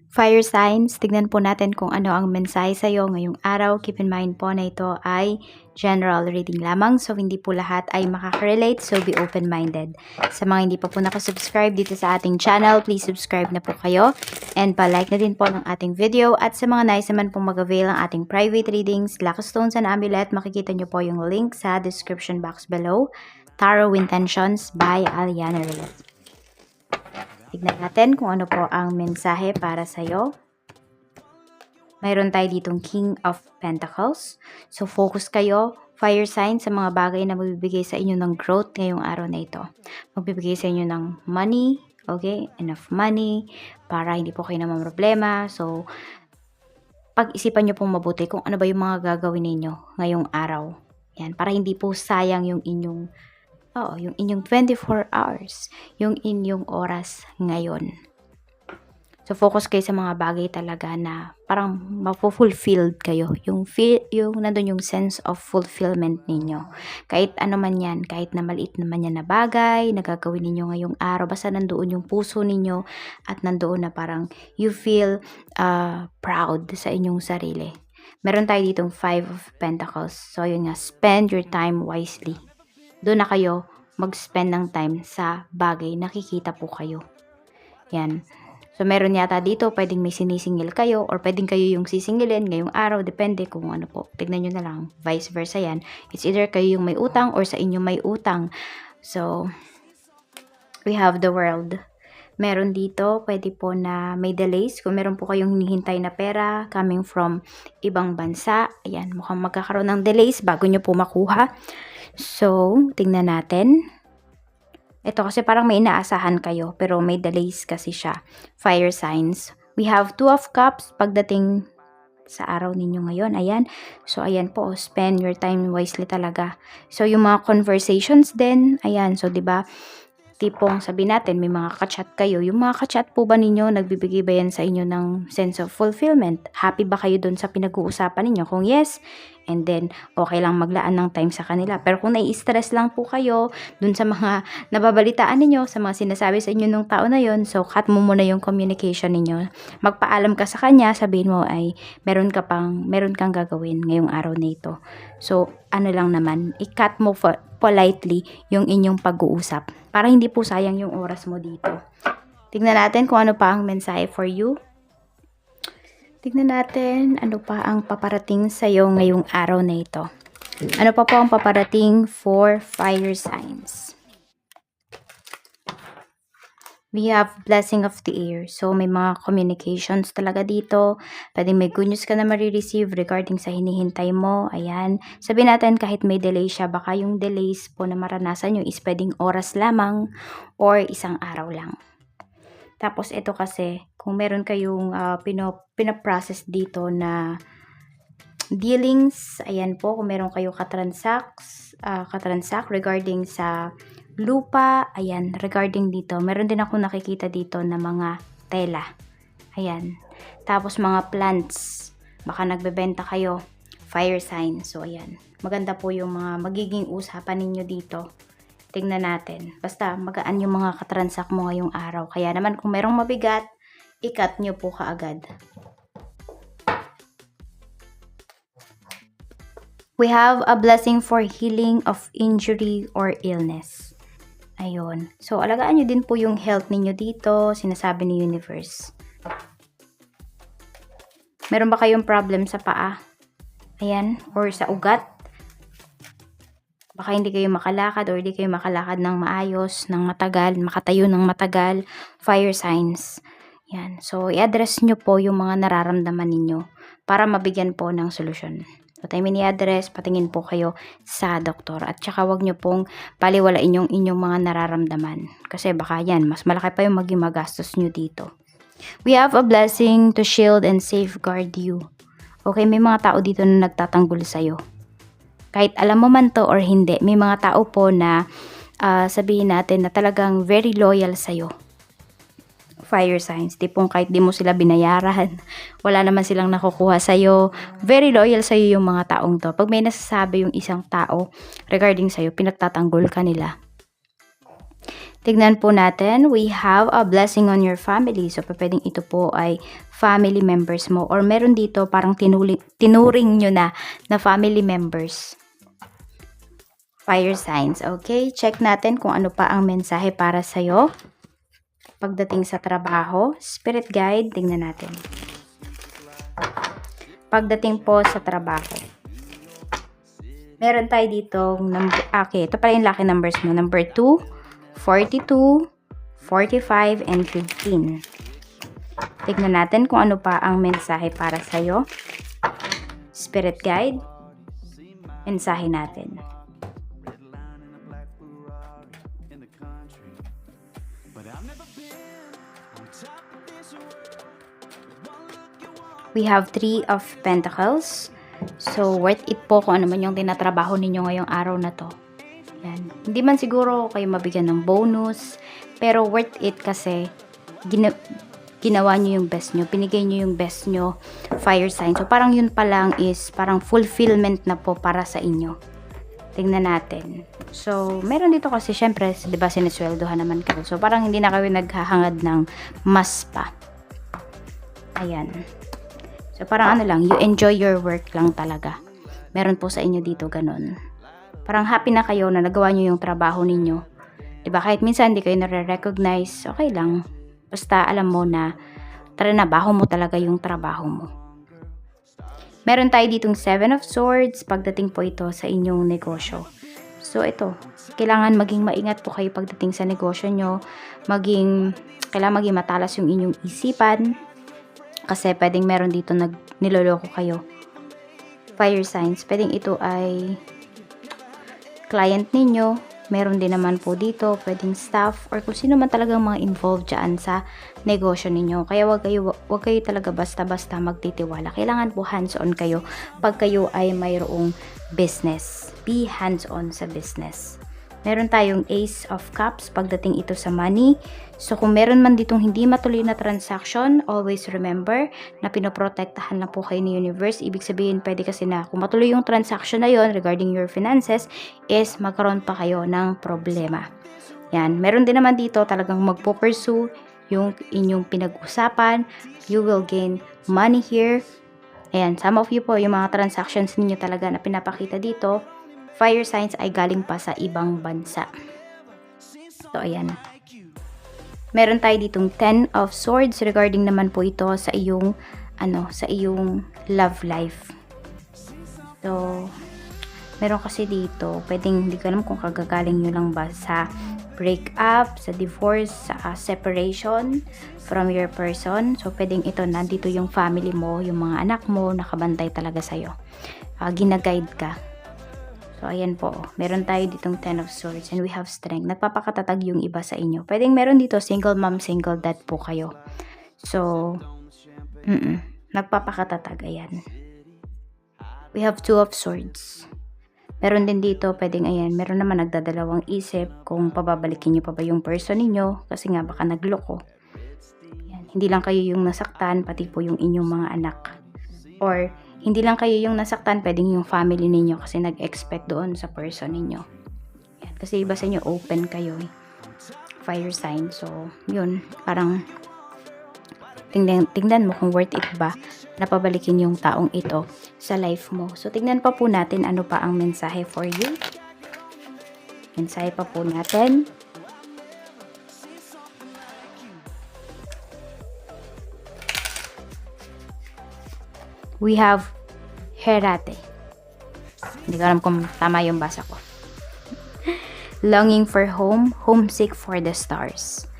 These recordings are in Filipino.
Fire signs, tignan po natin kung ano ang mensahe sa iyo ngayong araw. Keep in mind po na ito ay general reading lamang. So, hindi po lahat ay makaka-relate. So, be open-minded. Sa mga hindi pa po nakasubscribe dito sa ating channel, please subscribe na po kayo. And pa-like na din po ng ating video. At sa mga nais naman pong mag-avail ng ating private readings, Lucky Stones and Amulet, makikita nyo po yung link sa description box below. Tarot Intentions by Aliana Reyes. Tignan natin kung ano po ang mensahe para sa iyo. Mayroon tayo ditong King of Pentacles. So, focus kayo, fire sign, sa mga bagay na magbibigay sa inyo ng growth ngayong araw na ito. Magbibigay sa inyo ng money, okay? Enough money, para hindi po kayo naman problema. So, pag-isipan nyo pong mabuti kung ano ba yung mga gagawin ninyo ngayong araw. Yan, para hindi po sayang yung inyong yung inyong 24 hours, yung inyong oras ngayon. So, focus kayo sa mga bagay talaga na parang mapufulfilled kayo. Yung nandun yung sense of fulfillment ninyo. Kahit ano man yan, kahit na maliit naman yan na bagay, na gagawin ninyo ngayong araw, basta nandoon yung puso ninyo at nandoon na parang you feel proud sa inyong sarili. Meron tayo ditong 5 of Pentacles. So, yun nga, spend your time wisely. Doon na kayo mag-spend ng time sa bagay, nakikita po kayo. Yan. So, meron yata dito, pwedeng may sinisingil kayo or pwedeng kayo yung sisingilin ngayong araw, depende kung ano po. Tignan nyo na lang, vice versa yan. It's either kayo yung may utang or sa inyo may utang. So, we have the world. Meron dito, pwede po na may delays. Kung meron po kayong hinihintay na pera coming from ibang bansa, ayan, mukhang magkakaroon ng delays bago nyo po makuha. So, tingnan natin. Ito kasi parang may inaasahan kayo, pero may delays kasi siya. Fire signs. We have 2 of Cups pagdating sa araw ninyo ngayon. Ayan. So, ayan po. Spend your time wisely talaga. So, yung mga conversations din. Ayan. So, diba, tipong sabihin natin, may mga kachat kayo. Yung mga kachat po ba ninyo, nagbibigay ba yan sa inyo ng sense of fulfillment? Happy ba kayo dun sa pinag-uusapan ninyo? Kung yes, and then, okay lang maglaan ng time sa kanila. Pero kung nai-stress lang po kayo dun sa mga nababalitaan ninyo, sa mga sinasabi sa inyo ng tao na yon, so cut mo muna yung communication ninyo. Magpaalam ka sa kanya, sabihin mo ay meron kang gagawin ngayong araw na ito. So, ano lang naman, i-cut mo politely yung inyong pag-uusap para hindi po sayang yung oras mo dito. Tignan natin kung ano pa ang mensahe for you. Tignan natin ano pa ang paparating sa iyo ngayong araw na ito. Ano pa po ang paparating for fire signs? We have blessing of the air. So, may mga communications talaga dito. Pwedeng may good news ka na marireceive regarding sa hinihintay mo. Ayan. Sabihin natin kahit may delay siya, baka yung delays po na maranasan nyo is pwedeng oras lamang or isang araw lang. Tapos, ito kasi, kung meron kayong pinaprocess dito na dealings, ayan po, kung meron kayo katransact regarding sa lupa, ayan, regarding dito, meron din ako nakikita dito na mga tela, ayan, tapos mga plants, baka nagbebenta kayo, fire sign, so ayan, maganda po yung mga magiging usapan ninyo dito. Tingnan natin, basta magaan yung mga katransact mo ngayong araw, kaya naman kung merong mabigat, i-cut nyo po kaagad. We have a blessing for healing of injury or illness. Ayun. So, alagaan nyo din po yung health ninyo dito, sinasabi ni Universe. Meron ba kayong problem sa paa? Ayan. Or sa ugat? Baka hindi kayo makalakad or hindi kayo makalakad ng maayos, ng matagal, makatayo ng matagal. Fire signs. Yan. So, i-address nyo po yung mga nararamdaman ninyo para mabigyan po ng solusyon. At I mean, i-address, patingin po kayo sa doktor. At saka wag nyo pong paliwalain yung inyong mga nararamdaman. Kasi baka yan, mas malaki pa yung maging magastos nyo dito. We have a blessing to shield and safeguard you. Okay, may mga tao dito na nagtatanggol sa'yo. Kahit alam mo man to or hindi, may mga tao po na sabihin natin na talagang very loyal sa'yo. Fire signs, tipong kahit di mo sila binayaran, wala naman silang nakukuha sa'yo, very loyal sa'yo yung mga taong to. Pag may nasasabi yung isang tao regarding sa'yo, pinagtatanggol ka nila. Tignan po natin, we have a blessing on your family. So, pwedeng ito po ay family members mo. Or meron dito parang tinuring nyo na family members. Fire signs. Okay, check natin kung ano pa ang mensahe para sa'yo. Pagdating sa trabaho, spirit guide, tingnan natin. Pagdating po sa trabaho. Meron tayo dito, okay, ito pala yung lucky numbers mo. Number 2, 42, 45, and 15. Tignan natin kung ano pa ang mensahe para sa'yo. Spirit guide. Mensahe natin. We have 3 of Pentacles. So, worth it po kung ano man yung tinatrabaho ninyo ngayong araw na to. Yan. Hindi man siguro kayo mabigyan ng bonus, pero worth it kasi ginawa nyo yung best nyo, pinigay nyo yung best nyo, fire sign. So, parang yun pa lang is parang fulfillment na po para sa inyo. Tingnan natin. So, meron dito kasi syempre, di ba sinisweldohan naman kayo. So, parang hindi na kayo naghahangad ng mas pa. Ayan. So, parang ano lang, you enjoy your work lang talaga. Meron po sa inyo dito ganun. Parang happy na kayo na nagawa nyo yung trabaho ninyo. Diba? Kahit minsan hindi kayo nare-recognize, okay lang. Basta alam mo na trinabaho mo talaga yung trabaho mo. Meron tayo ditong 7 of Swords pagdating po ito sa inyong negosyo. So ito, kailangan maging maingat po kayo pagdating sa negosyo nyo. Kailangan maging matalas yung inyong isipan. Kasi pwedeng meron dito niloloko kayo. Fire signs. Pwedeng ito ay client ninyo, meron din naman po dito, pwedeng staff, or kung sino man talagang mga involved dyan sa negosyo ninyo. Kaya wag kayo talaga basta-basta magtitiwala. Kailangan po hands-on kayo pag kayo ay mayroong business. Be hands-on sa business. Meron tayong Ace of Cups pagdating ito sa money. So, kung meron man ditong hindi matuloy na transaction, always remember na pinoprotektahan na po kayo ni Universe. Ibig sabihin, pwede kasi na kung matuloy yung transaction na yon regarding your finances, is magkaroon pa kayo ng problema. Yan. Meron din naman dito talagang magpo-pursue yung inyong pinag-usapan. You will gain money here. Ayan. Some of you po, yung mga transactions ninyo talaga na pinapakita dito, fire signs ay galing pa sa ibang bansa. So, ayan. Meron tayo ditong 10 of Swords regarding naman po ito sa iyong love life. So, meron kasi dito, pwedeng hindi ko alam kung kagagaling nyo lang ba sa breakup, sa divorce, sa separation from your person. So, pwedeng ito, nandito yung family mo, yung mga anak mo, nakabantay talaga sa'yo. Ginaguide ka. So, ayan po. Meron tayo ditong 10 of Swords and we have strength. Nagpapakatatag yung iba sa inyo. Pwedeng meron dito single mom, single dad po kayo. So, nagpapakatatag. Ayan. We have 2 of Swords. Meron din dito, pwedeng ayan, meron naman nagdadalawang isip kung pababalikin nyo pa ba yung person ninyo kasi nga baka nagloko. Ayan. Hindi lang kayo yung nasaktan, pati po yung inyong mga anak. Or, hindi lang kayo yung nasaktan, pwedeng yung family ninyo kasi nag-expect doon sa person ninyo. Yan. Kasi iba sa inyo, open kayo. Fire sign. So, yun. Parang, tingnan mo kung worth it ba na pabalikin yung taong ito sa life mo. So, tingnan pa po natin ano pa ang mensahe for you. Mensahe pa po natin. We have Herate. Hindi ko alam kung tama yung basa ko. Longing for home, homesick for the stars.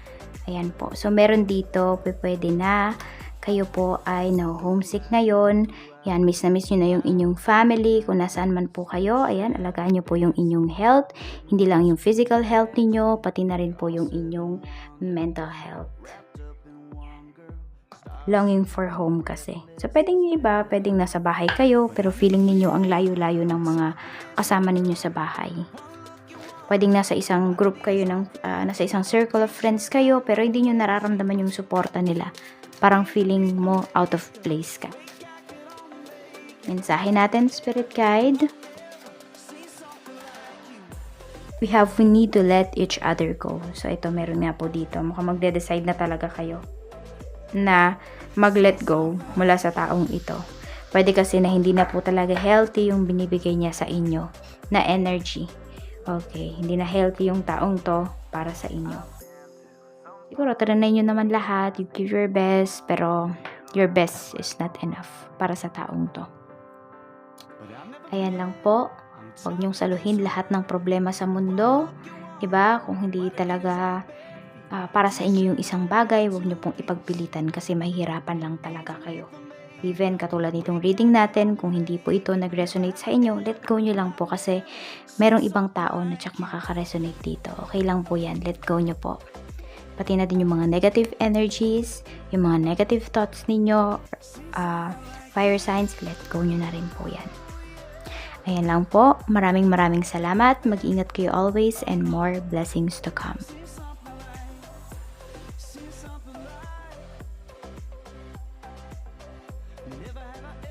Ayan po. So, meron dito, pwede na kayo po ay homesick ngayon. Yan, miss na miss nyo na yung inyong family. Kung nasaan man po kayo, ayan, alagaan nyo po yung inyong health. Hindi lang yung physical health niyo, pati na rin po yung inyong mental health. Longing for home kasi. So, pwedeng iba, pwedeng nasa bahay kayo, pero feeling ninyo ang layo-layo ng mga kasama ninyo sa bahay. Pwedeng nasa isang group kayo, nasa isang circle of friends kayo, pero hindi nyo nararamdaman yung suporta nila. Parang feeling mo out of place ka. Mensahe natin, Spirit Guide. we need to let each other go. So, ito, meron nga po dito. Mukhang magde-decide na talaga kayo na mag-let go mula sa taong ito. Pwede kasi na hindi na po talaga healthy yung binibigay niya sa inyo na energy. Okay, hindi na healthy yung taong to para sa inyo. Siguro, taranay nyo naman lahat. You give your best, pero your best is not enough para sa taong to. Ayan lang po. Huwag niyong saluhin lahat ng problema sa mundo. Diba? Kung hindi talaga para sa inyo yung isang bagay, huwag niyo pong ipagpilitan kasi mahihirapan lang talaga kayo. Even katulad nitong reading natin, kung hindi po ito nag-resonate sa inyo, let go nyo lang po kasi merong ibang tao na tsak makaka-resonate dito. Okay lang po yan. Let go nyo po. Pati na din yung mga negative energies, yung mga negative thoughts ninyo, fire signs, let go nyo na rin po yan. Ayan lang po. Maraming salamat. Mag-ingat kayo always and more blessings to come. Never have I